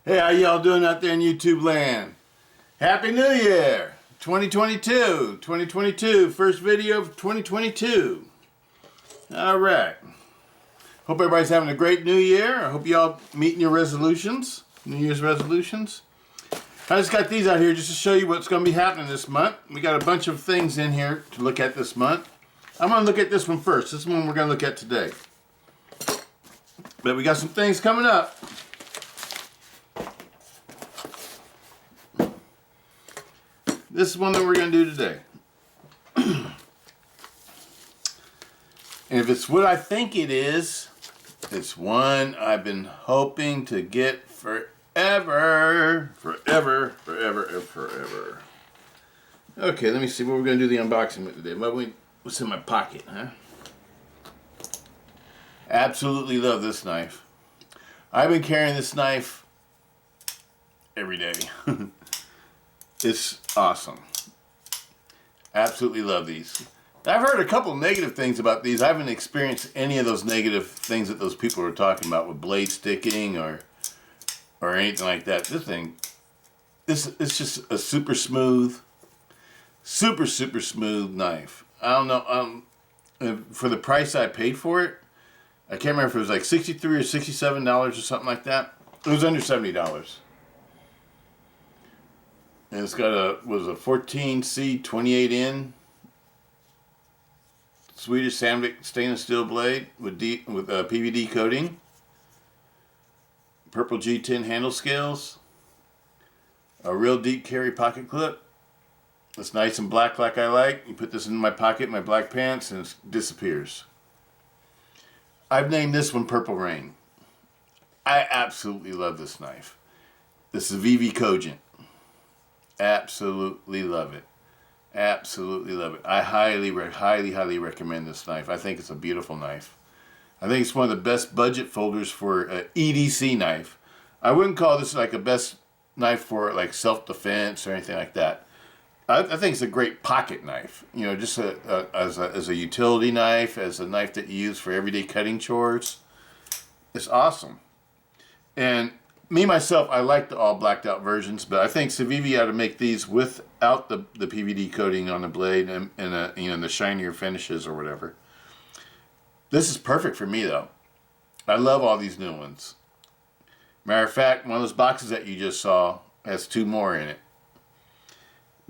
Hey, how y'all doing out there in YouTube land? Happy New Year! 2022, first video of 2022. Alright. Hope everybody's having a great new year. I hope y'all meeting your resolutions, New Year's resolutions. I just got these out here just to show you what's going to be happening this month. We got a bunch of things in here to look at this month. I'm going to look at this one first. This one we're going to look at today. But we got some things coming up. This is one that we're going to do today. And if it's what I think it is, it's one I've been hoping to get forever. Okay, let me see what we're going to do the unboxing with today. What's in my pocket, huh? Absolutely love this knife. I've been carrying this knife every day. It's awesome. Absolutely love these. I've heard a couple negative things about these. I haven't experienced any of those negative things that those people are talking about with blade sticking or anything like that. It's just a super smooth knife. I don't know, for the price I paid for it, I can't remember if it was like $63 or $67 or something like that. It was under $70. And it's got a 14C 28N Swedish Sandvik stainless steel blade with PVD coating, purple G10 handle scales, a real deep carry pocket clip. It's nice and black like I like. You put this in my pocket, my black pants, and it disappears. I've named this one Purple Rain. I absolutely love this knife. This is Savi Cogent. Absolutely love it. Absolutely love it. I highly recommend this knife. I think it's a beautiful knife. I think it's one of the best budget folders for an EDC knife. I wouldn't call this like a best knife for like self-defense or anything like that. I think it's a great pocket knife. You know, just as a utility knife, as a knife that you use for everyday cutting chores. It's awesome. And me, myself, I like the all blacked out versions, but I think Savi ought to make these without the PVD coating on the blade and the shinier finishes or whatever. This is perfect for me, though. I love all these new ones. Matter of fact, one of those boxes that you just saw has 2 more in it.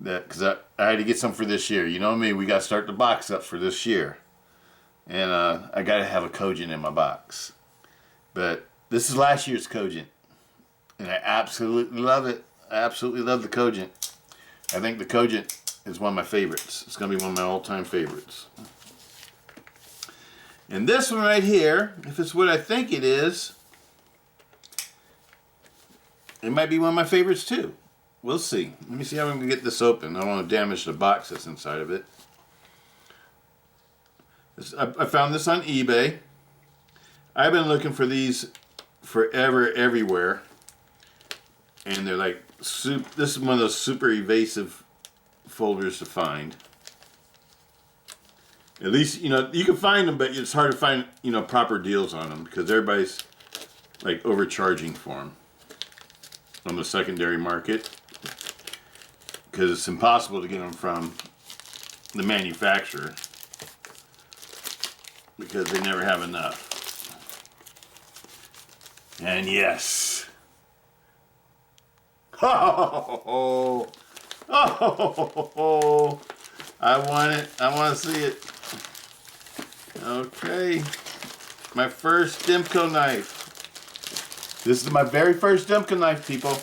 Because I had to get some for this year. You know me, we got to start the box up for this year. And I got to have a Cogent in my box. But this is last year's Cogent. And I absolutely love it. I absolutely love the Cogent. I think the Cogent is one of my favorites. It's going to be one of my all-time favorites. And this one right here, if it's what I think it is, it might be one of my favorites too. We'll see. Let me see how I'm going to get this open. I don't want to damage the box that's inside of it. I found this on eBay. I've been looking for these forever, everywhere. And they're like, this is one of those super evasive folders to find. At least, you know, you can find them, but it's hard to find, you know, proper deals on them because everybody's like overcharging for them on the secondary market. Because it's impossible to get them from the manufacturer because they never have enough. And yes. Oh, I want it. I want to see it. Okay. My first Demko knife. This is my very first Demko knife, people.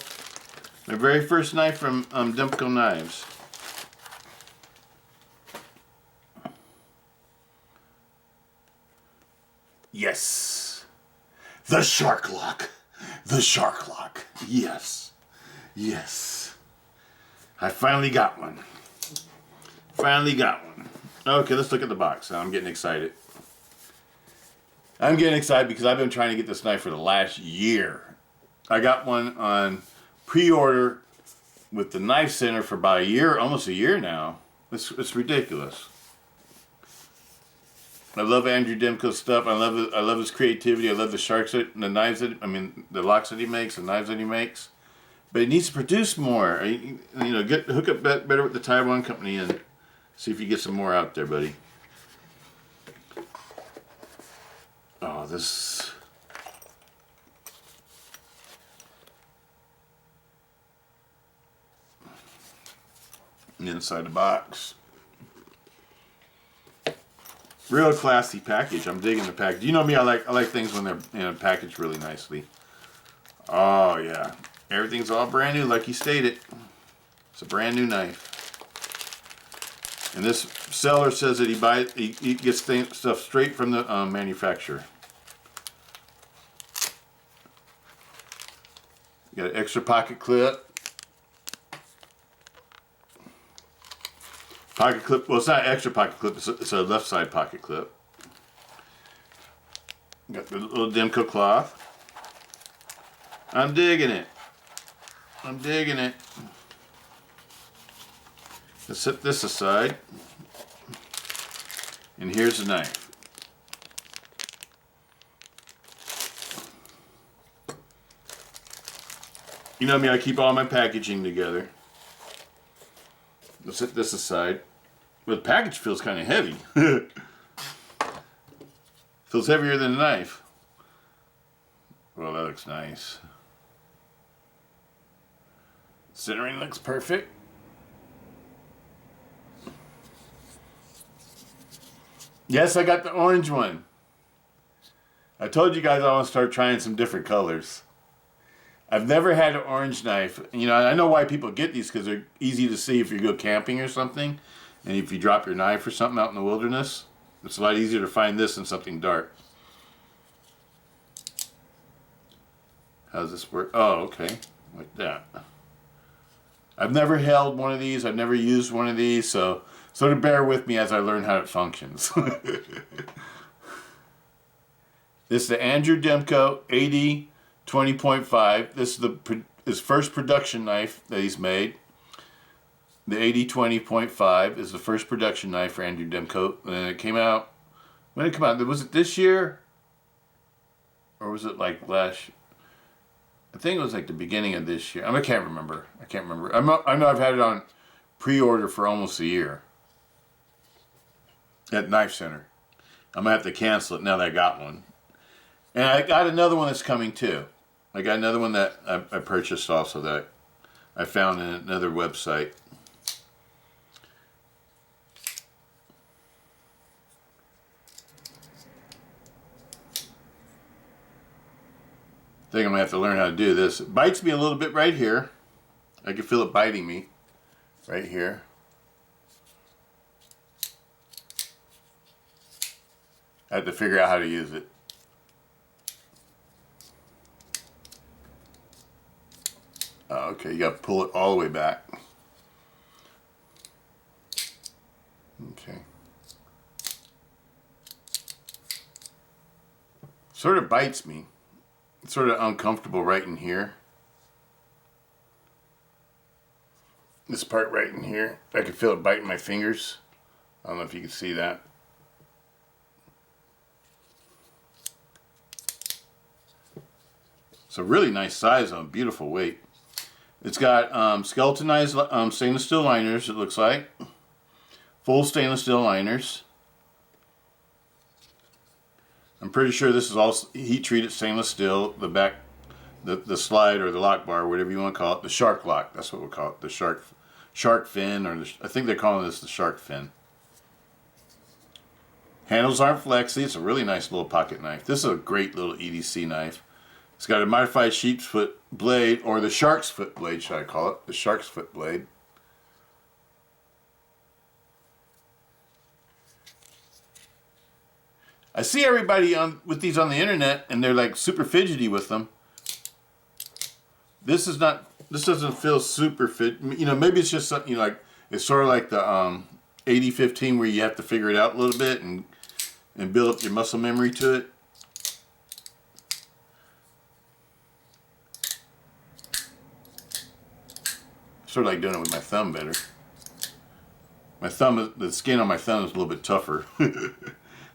My very first knife from Demko Knives. Yes. The Shark Lock. The Shark Lock. Yes. Yes. I finally got one. Finally got one. Okay, let's look at the box. I'm getting excited. I'm getting excited because I've been trying to get this knife for the last year. I got one on pre-order with the Knife Center for about a year, almost a year now. It's ridiculous. I love Andrew Demko's stuff. I love his creativity. I love the the knives the locks that he makes, the knives that he makes. But he needs to produce more. Hook up better with the Taiwan company and see if you get some more out there, buddy. Oh, this. Inside the box. Real classy package. I'm digging the package. You know me, I like things when they're packaged really nicely. Oh yeah. Everything's all brand new, like he stated. It's a brand new knife. And this seller says that he gets stuff straight from the manufacturer. Got an extra pocket clip. Pocket clip, well, it's not an extra pocket clip, it's a left side pocket clip. Got the little Demko cloth. I'm digging it. I'm digging it. Let's set this aside. And here's the knife. You know me, I keep all my packaging together. Let's set this aside. Well, the package feels kind of heavy. Feels heavier than a knife. Well, that looks nice. Centering looks perfect. Yes, I got the orange one. I told you guys I want to start trying some different colors. I've never had an orange knife. You know, I know why people get these, because they're easy to see if you go camping or something. And if you drop your knife or something out in the wilderness, it's a lot easier to find this than something dark. How does this work? Oh, okay. Like that. I've never held one of these. I've never used one of these, so to bear with me as I learn how it functions. This is the Andrew Demko AD20.5. This is his first production knife that he's made. The AD20.5 is the first production knife for Andrew Demko. And it came out, when did it come out? Was it this year? Or was it like last year? I think it was like the beginning of this year. I can't remember. I know I've had it on pre-order for almost a year at Knife Center. I'm going to have to cancel it now that I got one. And I got another one that's coming too. I got another one that I purchased also that I found in another website. I think I'm going to have to learn how to do this. It bites me a little bit right here. I can feel it biting me right here. I have to figure out how to use it. Oh, okay, you got to pull it all the way back. Okay. Sort of bites me. It's sort of uncomfortable right in here. This part right in here. I can feel it biting my fingers. I don't know if you can see that. It's a really nice size on beautiful weight. It's got skeletonized stainless steel liners, it looks like. Full stainless steel liners. I'm pretty sure this is all heat treated stainless steel. The back, the slide or the lock bar, whatever you want to call it, the shark lock. That's what we'll call it. The shark fin, or I think they're calling this the shark fin. Handles aren't flexy. It's a really nice little pocket knife. This is a great little EDC knife. It's got a modified sheep's foot blade, or the shark's foot blade, should I call it? The shark's foot blade. I see everybody with these on the internet, and they're like super fidgety with them. This doesn't feel super fit. You know, maybe it's just something, like, it's sort of like the AD15 where you have to figure it out a little bit and build up your muscle memory to it. Sort of like doing it with my thumb better. The skin on my thumb is a little bit tougher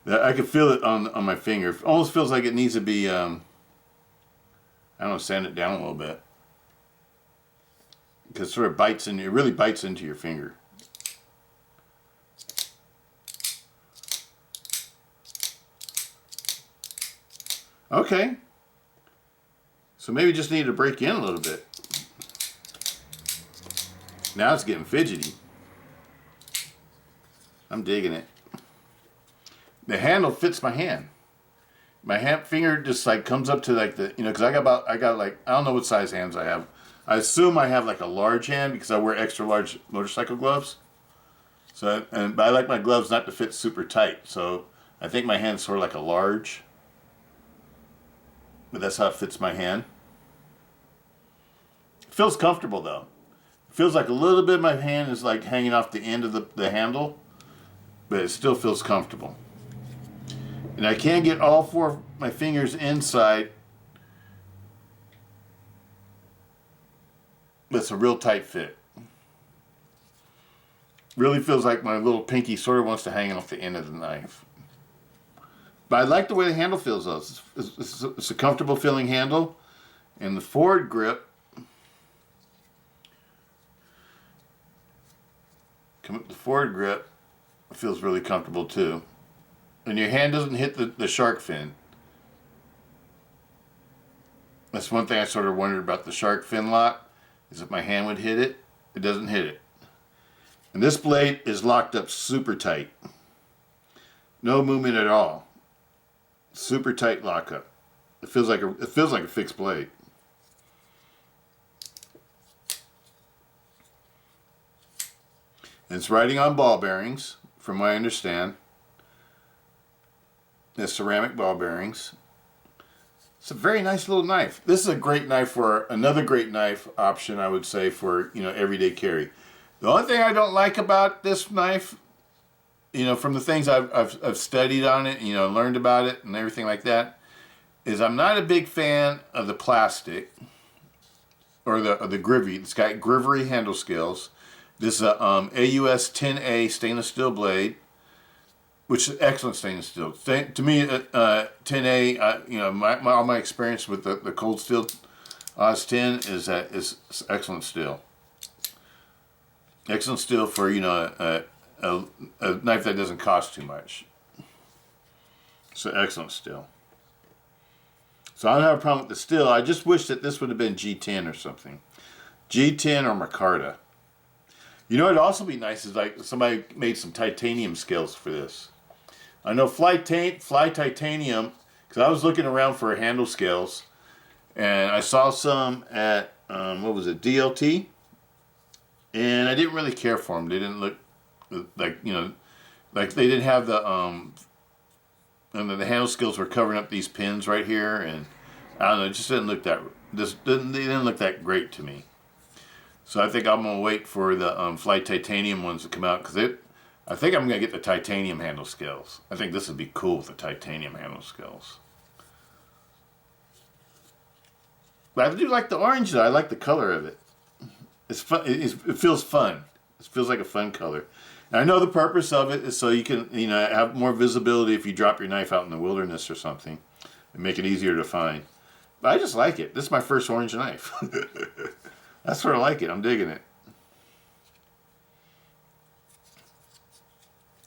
I can feel it on my finger. It almost feels like it needs to be, I don't know, sand it down a little bit. Because it sort of bites in, it really bites into your finger. Okay. So maybe just need to break in a little bit. Now it's getting fidgety. I'm digging it. The handle fits my hand. My finger just like comes up to like the, you know, because I got like, I don't know what size hands I have. I assume I have like a large hand because I wear extra large motorcycle gloves. So, but I like my gloves not to fit super tight. So I think my hand's sort of like a large. But that's how it fits my hand. It feels comfortable though. It feels like a little bit of my hand is like hanging off the end of the handle. But it still feels comfortable. And I can't get all four of my fingers inside. But it's a real tight fit. Really feels like my little pinky sort of wants to hang off the end of the knife. But I like the way the handle feels though. It's a comfortable feeling handle. And the forward grip, feels really comfortable too. And your hand doesn't hit the shark fin. That's one thing I sort of wondered about the shark fin lock, is if my hand would hit it, it doesn't hit it. And this blade is locked up super tight. No movement at all. Super tight lockup. It feels like a fixed blade. And it's riding on ball bearings, from what I understand. The ceramic ball bearings. It's a very nice little knife. This is a great knife for another great knife option, I would say, for, you know, everyday carry. The only thing I don't like about this knife, you know, from the things I've studied on it, you know, learned about it and everything like that, is I'm not a big fan of the plastic or the grivery. It's got grivery handle scales. This is a AUS 10A stainless steel blade, which is excellent stainless steel. To me, 10A, you know, all my experience with the cold steel AUS 10 is that it's excellent steel. Excellent steel for, you know, a knife that doesn't cost too much. So excellent steel. So I don't have a problem with the steel. I just wish that this would have been G10 or something. G10 or micarta. You know, it'd also be nice is like somebody made some titanium scales for this. I know Fly Titanium, because I was looking around for handle scales, and I saw some at, what was it, DLT? And I didn't really care for them. They didn't look like, you know, like they didn't have the, and the handle scales were covering up these pins right here, and I don't know, it just didn't look that, they didn't look that great to me. So I think I'm going to wait for the Fly Titanium ones to come out, because I think I'm going to get the titanium handle scales. I think this would be cool with the titanium handle scales. But I do like the orange though. I like the color of it. It's fun. It feels fun. It feels like a fun color. And I know the purpose of it is so you can, you know, have more visibility if you drop your knife out in the wilderness or something, and make it easier to find. But I just like it. This is my first orange knife. I sort of like it. I'm digging it.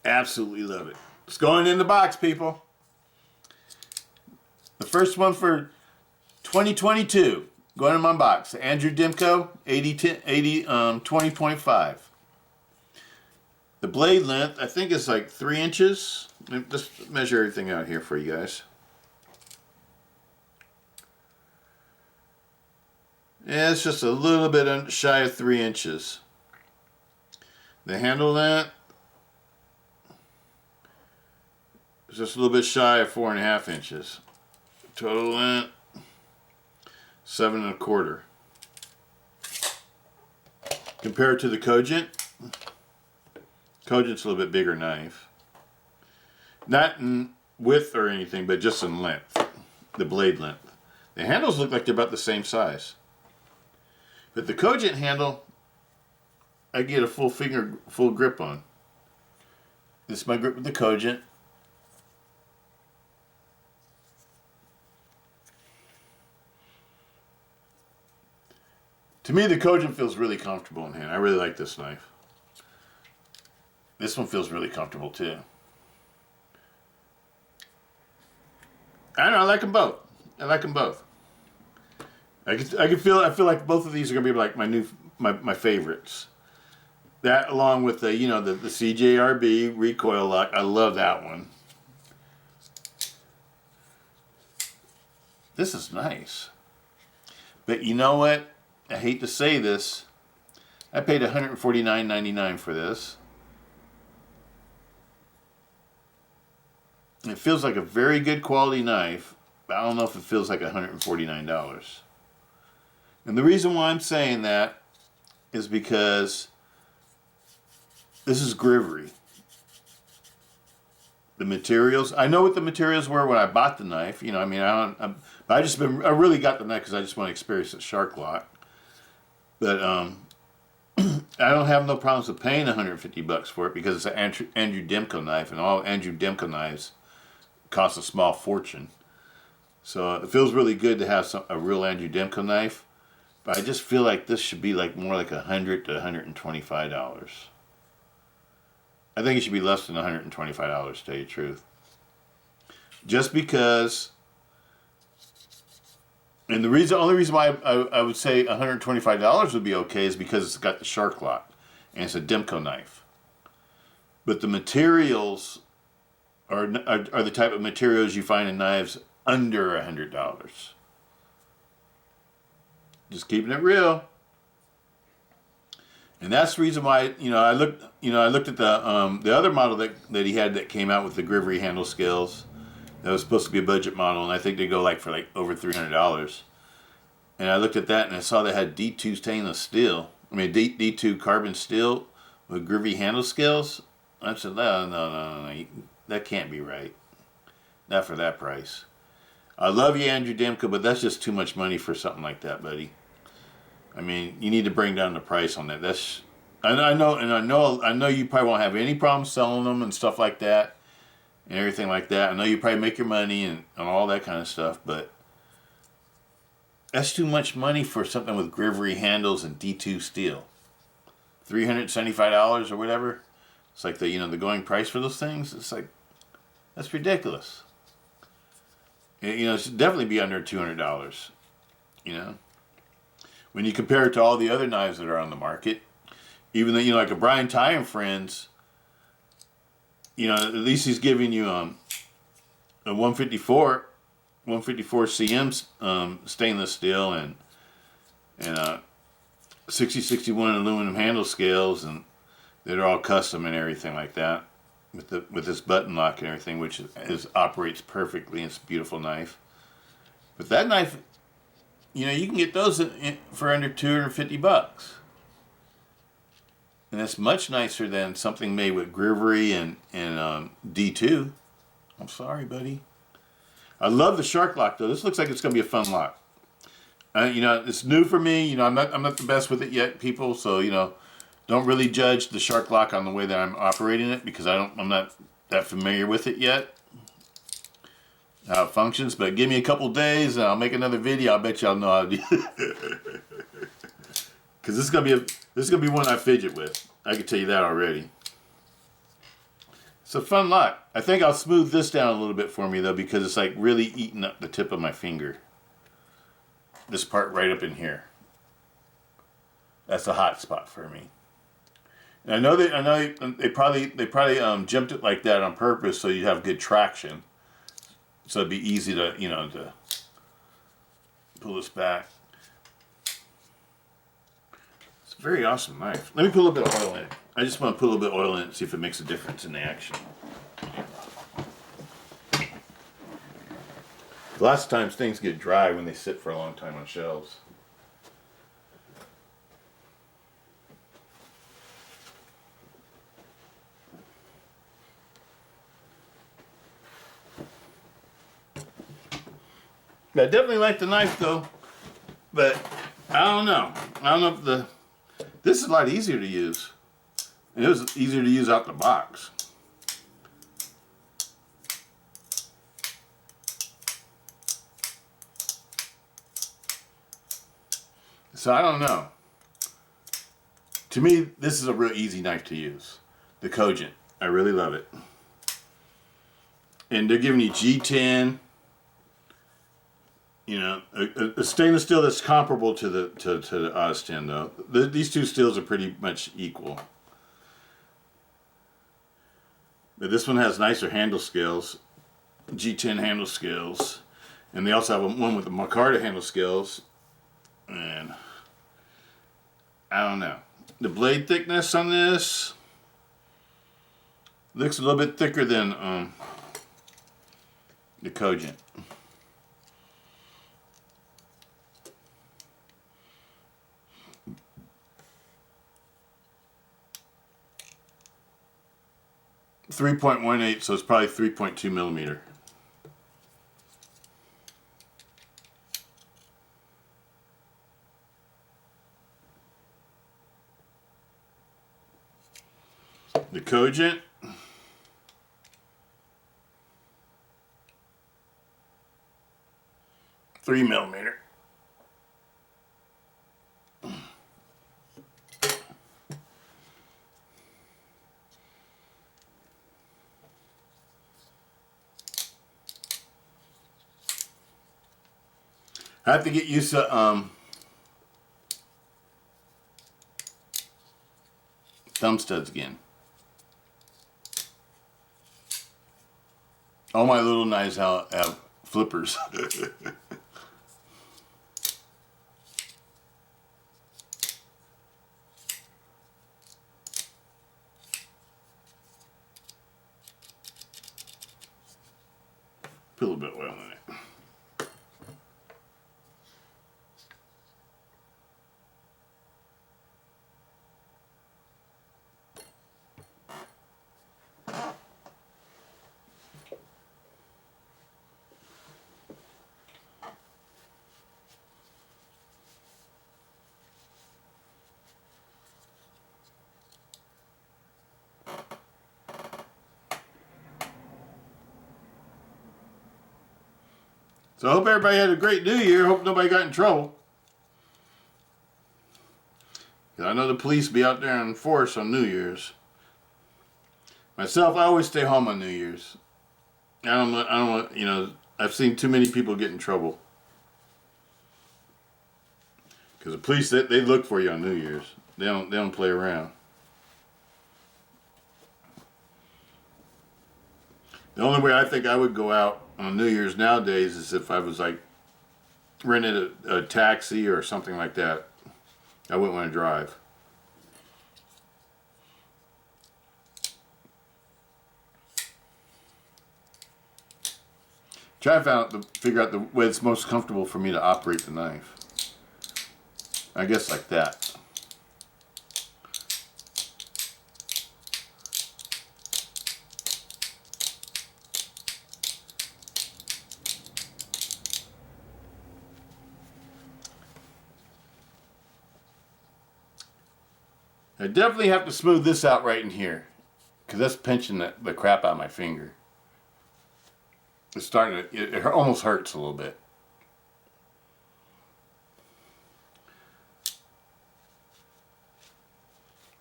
Absolutely love it. It's going in the box, people. The first one for 2022. Going in my box. The Andrew Demko AD20.5. The blade length, I think, is like 3 inches. Let me just measure everything out here for you guys. Yeah, it's just a little bit shy of 3 inches. The handle length is just a little bit shy of 4.5 inches. Total length, 7 1/4. Compared to the Cogent, Cogent's a little bit bigger knife. Not in width or anything, but just in length, the blade length. The handles look like they're about the same size. But the Cogent handle, I get a full grip on. This is my grip with the Cogent. To me, the Cogent feels really comfortable in hand. I really like this knife. This one feels really comfortable too. I don't know, I like them both. I like them both. I feel like both of these are gonna be like my favorites. That along with the the CJRB recoil lock. I love that one. This is nice. But you know what? I hate to say this. I paid $149.99 for this. It feels like a very good quality knife, but I don't know if it feels like $149. And the reason why I'm saying that is because this is Grivery. The materials, I know what the materials were when I bought the knife. You know, I mean, I really got the knife because I just want to experience the shark lock. But I don't have no problems with paying $150 for it because it's an Andrew Demko knife, and all Andrew Demko knives cost a small fortune. So it feels really good to have a real Andrew Demko knife. But I just feel like this should be like more like $100 to $125. I think it should be less than $125, to tell you the truth. Just because, and the only reason why I would say $125 would be okay is because it's got the shark lock, and it's a Demko knife. But the materials are the type of materials you find in knives under $100. Just keeping it real. And that's the reason why I looked at the other model that he had that came out with the Grivery handle scales. That was supposed to be a budget model, and I think they go for over $300. And I looked at that and I saw they had D2 stainless steel. I mean D2 carbon steel with Grivery handle scales. I said, no, that can't be right. Not for that price. I love you, Andrew Demko, but that's just too much money for something like that, buddy. I mean, you need to bring down the price on that. I know you probably won't have any problem selling them and stuff like that, and everything like that. I know you probably make your money and all that kind of stuff, but that's too much money for something with Grivery handles and D2 steel. $375 or whatever. It's like the going price for those things. It's like, that's ridiculous. It should definitely be under $200. When you compare it to all the other knives that are on the market, even though like a Brian Ty and Friends, at least he's giving you a 154 cm stainless steel and 6061 aluminum handle scales, and they're all custom and everything like that, with this button lock and everything, which operates perfectly. It's a beautiful knife. But that knife, you can get those for under $250. And that's much nicer than something made with Grivery and D2. I'm sorry, buddy. I love the shark lock, though. This looks like it's going to be a fun lock. It's new for me. I'm not the best with it yet, people. So, don't really judge the shark lock on the way that I'm operating it, because I'm not that familiar with it yet. How it functions, but give me a couple days and I'll make another video. I bet y'all know how to do it. Because this is gonna be one I fidget with. I can tell you that already. It's a fun lock. I think I'll smooth this down a little bit for me though, because it's like really eating up the tip of my finger. This part right up in here. That's a hot spot for me. And I know they probably jumped it like that on purpose so you have good traction. So it'd be easy to, to pull this back. It's a very awesome knife. Let me put a little bit of oil in it. I just want to put a little bit of oil in it and see if it makes a difference in the action. Lots of times things get dry when they sit for a long time on shelves. I definitely like the knife though, but I don't know. This is a lot easier to use. It was easier to use out the box. So I don't know. To me, this is a real easy knife to use. The Cogent. I really love it. And they're giving you G10. You know, a stainless steel that's comparable to the Oz 10 though. These two steels are pretty much equal. But this one has nicer handle scales. G10 handle scales. And they also have one with the Micarta handle scales. And I don't know. The blade thickness on this looks a little bit thicker than the Cogent. .18, so it's probably 3.2 millimeter. The Cogent. Three millimeter. I have to get used to thumb studs again. All my little knives have flippers. Put a little bit of oil in it. So I hope everybody had a great New Year. Hope nobody got in trouble. Because I know the police be out there in force on New Year's. Myself, I always stay home on New Year's. I don't want, you know, I've seen too many people get in trouble. Because the police, they look for you on New Year's. They don't play around. The only way I think I would go out on New Year's nowadays is if I was like rented a taxi or something like that. I wouldn't want to drive. Try to figure out the way it's most comfortable for me to operate the knife. I guess like that. I definitely have to smooth this out right in here, because that's pinching the crap out of my finger. It's starting to, it almost hurts a little bit.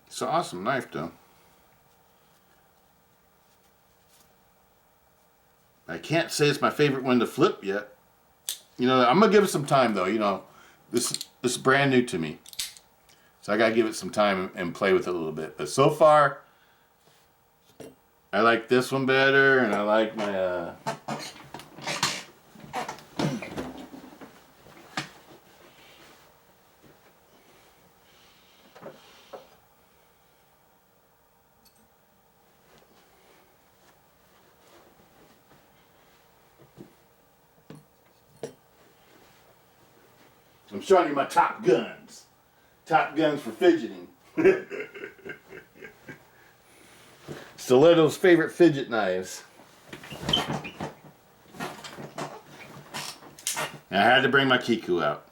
It's an awesome knife though. I can't say it's my favorite one to flip yet. You know, I'm going to give it some time though. You know, this is brand new to me. So I got to give it some time and play with it a little bit. But so far, I like this one better, and I like my... I'm showing you my top guns. Top guns for fidgeting. Stiletto's favorite fidget knives. And I had to bring my Kiku out.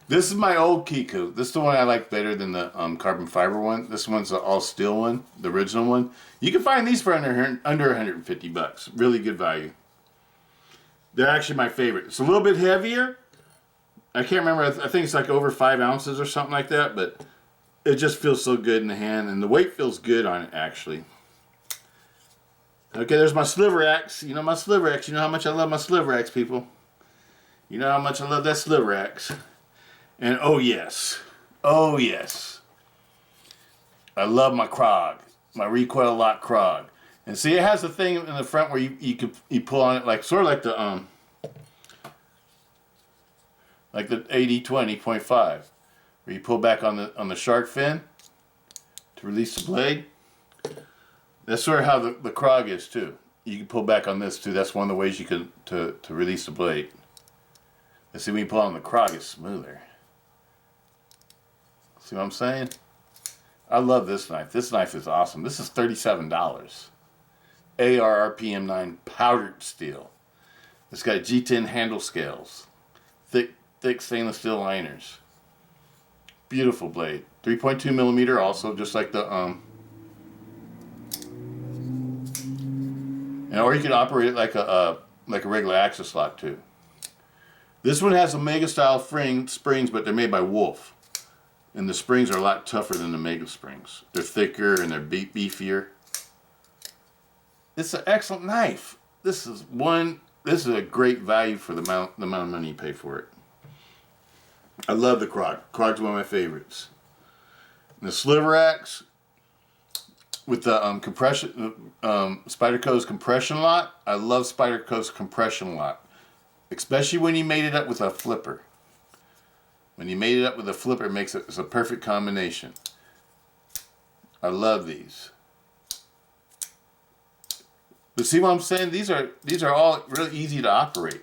This is my old Kiku. This is the one I like better than the carbon fiber one. This one's the all steel one, the original one. You can find these for under 150 bucks. Really good value. They're actually my favorite. It's a little bit heavier. I can't remember. I think it's like over 5 ounces or something like that, but it just feels so good in the hand, and the weight feels good on it, actually. Okay, there's my sliver axe. You know my sliver axe. You know how much I love my sliver axe, people. You know how much I love that sliver axe. And oh yes, I love my Krog, my recoil lock Krog. And see, it has a thing in the front where you pull on it, like sort of like the AD20.5, where you pull back on the shark fin to release the blade. That's sort of how the Krog is too. You can pull back on this too. That's one of the ways you can to release the blade. And see, when you pull on the Krog, it's smoother. See what I'm saying? I love this knife. This knife is awesome. This is $37. ARRPM9 powdered steel. It's got G10 handle scales. Thick stainless steel liners. Beautiful blade. 3.2 millimeter also, just like the or you can operate it like a regular axis lock too. This one has Omega style springs, but they're made by Wolf. And the springs are a lot tougher than the Mega springs. They're thicker and they're beefier. It's an excellent knife. This is a great value for the amount of money you pay for it. I love the Krog. Krog's one of my favorites. And the sliver axe with the Spyderco's compression lock. I love Spyderco's compression lock, especially when you made it up with a flipper. When you made it up with a flipper, it's a perfect combination. I love these. But see what I'm saying? These are all really easy to operate.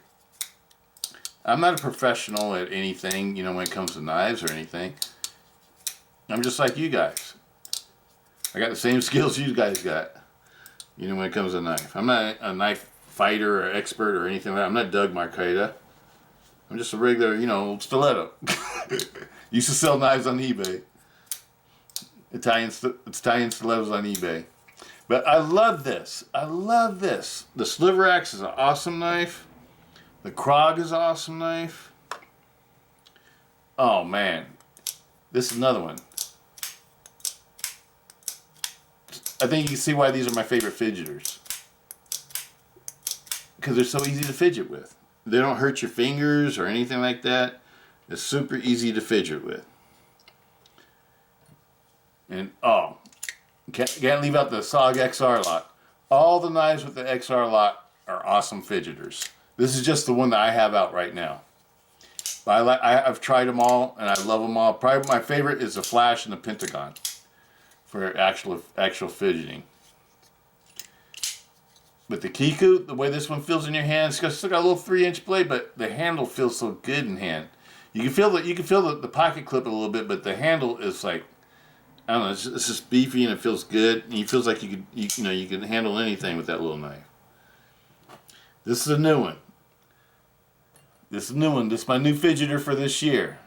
I'm not a professional at anything, you know, when it comes to knives or anything. I'm just like you guys. I got the same skills you guys got, you know, when it comes to knife. I'm not a knife fighter or expert or anything like that. I'm not Doug Marcaida. I'm just a regular, you know, stiletto. Used to sell knives on eBay. Italian stilettos on eBay. But I love this. I love this. The sliver axe is an awesome knife. The Krog is an awesome knife. Oh man. This is another one. I think you can see why these are my favorite fidgeters. Because they're so easy to fidget with. They don't hurt your fingers or anything like that. It's super easy to fidget with. And oh, can't leave out the SOG XR lock. All the knives with the XR lock are awesome fidgeters. This is just the one that I have out right now. I've tried them all and I love them all. Probably my favorite is the Flash and the Pentagon for actual fidgeting. But the Kiku, the way this one feels in your hand, it's still got a little 3-inch blade, but the handle feels so good in hand. You can feel the pocket clip a little bit, but the handle is like, I don't know, it's just beefy and it feels good. And it feels like you can handle anything with that little knife. This is a new one. This is my new fidgeter for this year.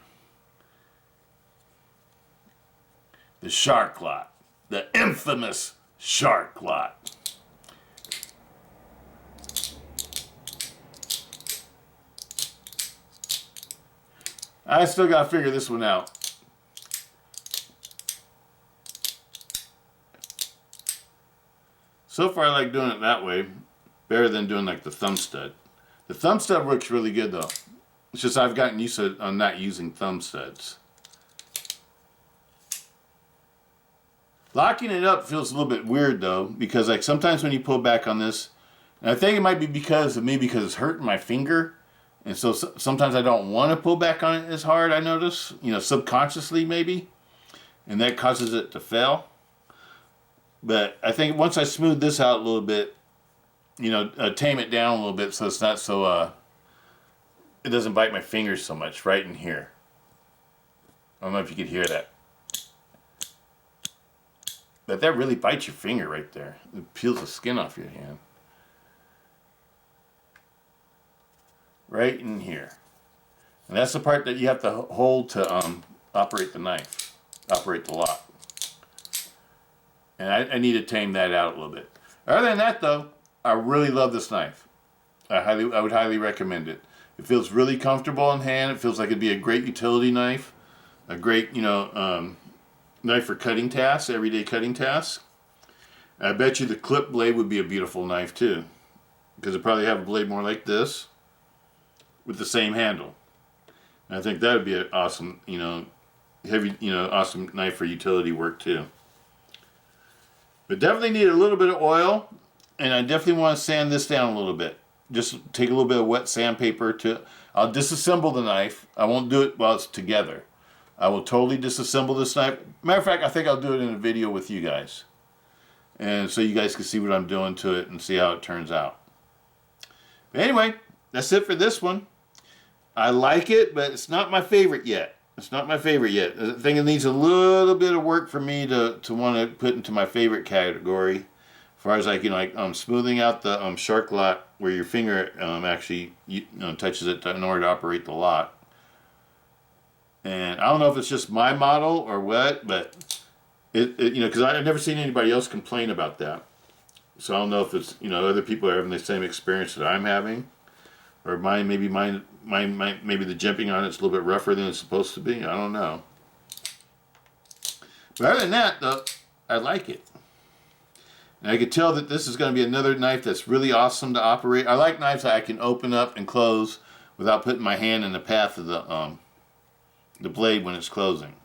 The Shark Lot. The infamous Shark Lot. I still gotta figure this one out. So far I like doing it that way better than doing like the thumb stud. The thumb stud works really good though. It's just I've gotten used to not using thumb studs. Locking it up feels a little bit weird though, because like sometimes when you pull back on this, and I think it might be because it's hurting my finger. And so sometimes I don't want to pull back on it as hard, I notice, you know, subconsciously maybe. And that causes it to fail. But I think once I smooth this out a little bit, you know, tame it down a little bit so it's not so, it doesn't bite my fingers so much right in here. I don't know if you could hear that. But that really bites your finger right there. It peels the skin off your hand. Right in here. And that's the part that you have to hold to operate the knife, operate the lock. And I need to tame that out a little bit. Other than that though, I really love this knife. I would highly recommend it. It feels really comfortable in hand. It feels like it'd be a great utility knife. A great, you know, knife for cutting tasks, everyday cutting tasks. I bet you the clip blade would be a beautiful knife too, because it probably have a blade more like this with the same handle. And I think that would be an awesome, heavy, awesome knife for utility work too. But definitely need a little bit of oil, and I definitely want to sand this down a little bit. Just take a little bit of wet sandpaper I'll disassemble the knife. I won't do it while it's together. I will totally disassemble this knife. Matter of fact, I think I'll do it in a video with you guys. And so you guys can see what I'm doing to it and see how it turns out. But anyway, that's it for this one. I like it, but it's not my favorite yet. It's not my favorite yet. I think it needs a little bit of work for me to want to put into my favorite category. As far as smoothing out the shark lock where your finger actually touches it in order to operate the lock. And I don't know if it's just my model or what, but because I've never seen anybody else complain about that. So I don't know if it's other people are having the same experience that I'm having, or maybe the jimping on it's a little bit rougher than it's supposed to be. I don't know. But other than that, though, I like it. And I could tell that this is going to be another knife that's really awesome to operate. I like knives that I can open up and close without putting my hand in the path of the blade when it's closing.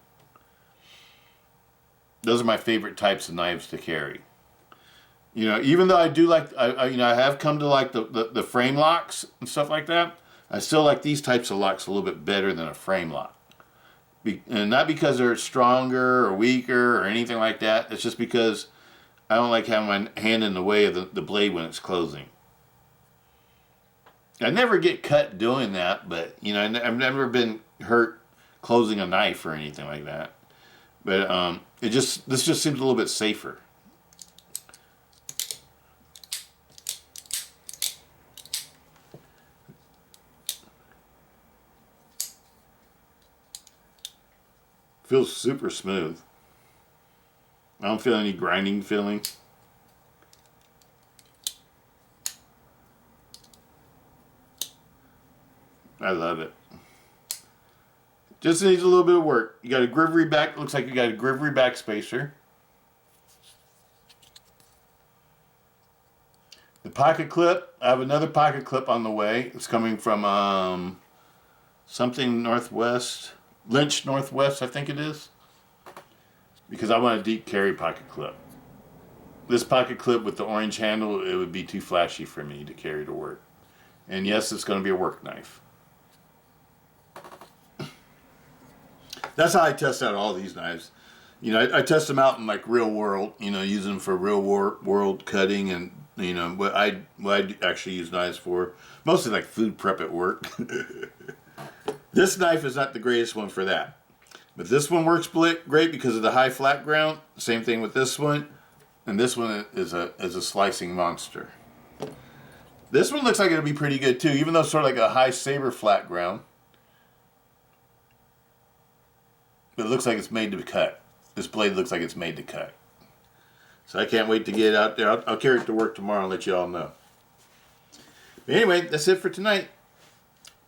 Those are my favorite types of knives to carry. Even though I do like, I have come to like the frame locks and stuff like that, I still like these types of locks a little bit better than a frame lock. And not because they're stronger or weaker or anything like that. It's just because I don't like having my hand in the way of the blade when it's closing. I never get cut doing that, but I've never been hurt closing a knife or anything like that. But this just seems a little bit safer. Feels super smooth. I don't feel any grinding feeling. I love it. Just needs a little bit of work. You got a grivery back. Looks like you got a grivery back spacer. The pocket clip. I have another pocket clip on the way. It's coming from something Northwest. Lynch Northwest, I think it is. Because I want a deep carry pocket clip. This pocket clip with the orange handle, it would be too flashy for me to carry to work. And yes, it's going to be a work knife. That's how I test out all these knives. I test them out in like real world, use them for real world cutting and, what I actually use knives for. Mostly like food prep at work. This knife is not the greatest one for that. But this one works great because of the high flat ground. Same thing with this one. And this one is a slicing monster. This one looks like it'll be pretty good too, even though it's sort of like a high saber flat ground. It looks like it's made to cut. This blade looks like it's made to cut. So I can't wait to get it out there. I'll carry it to work tomorrow and let you all know. But anyway, that's it for tonight.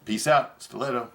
Peace out. Stiletto.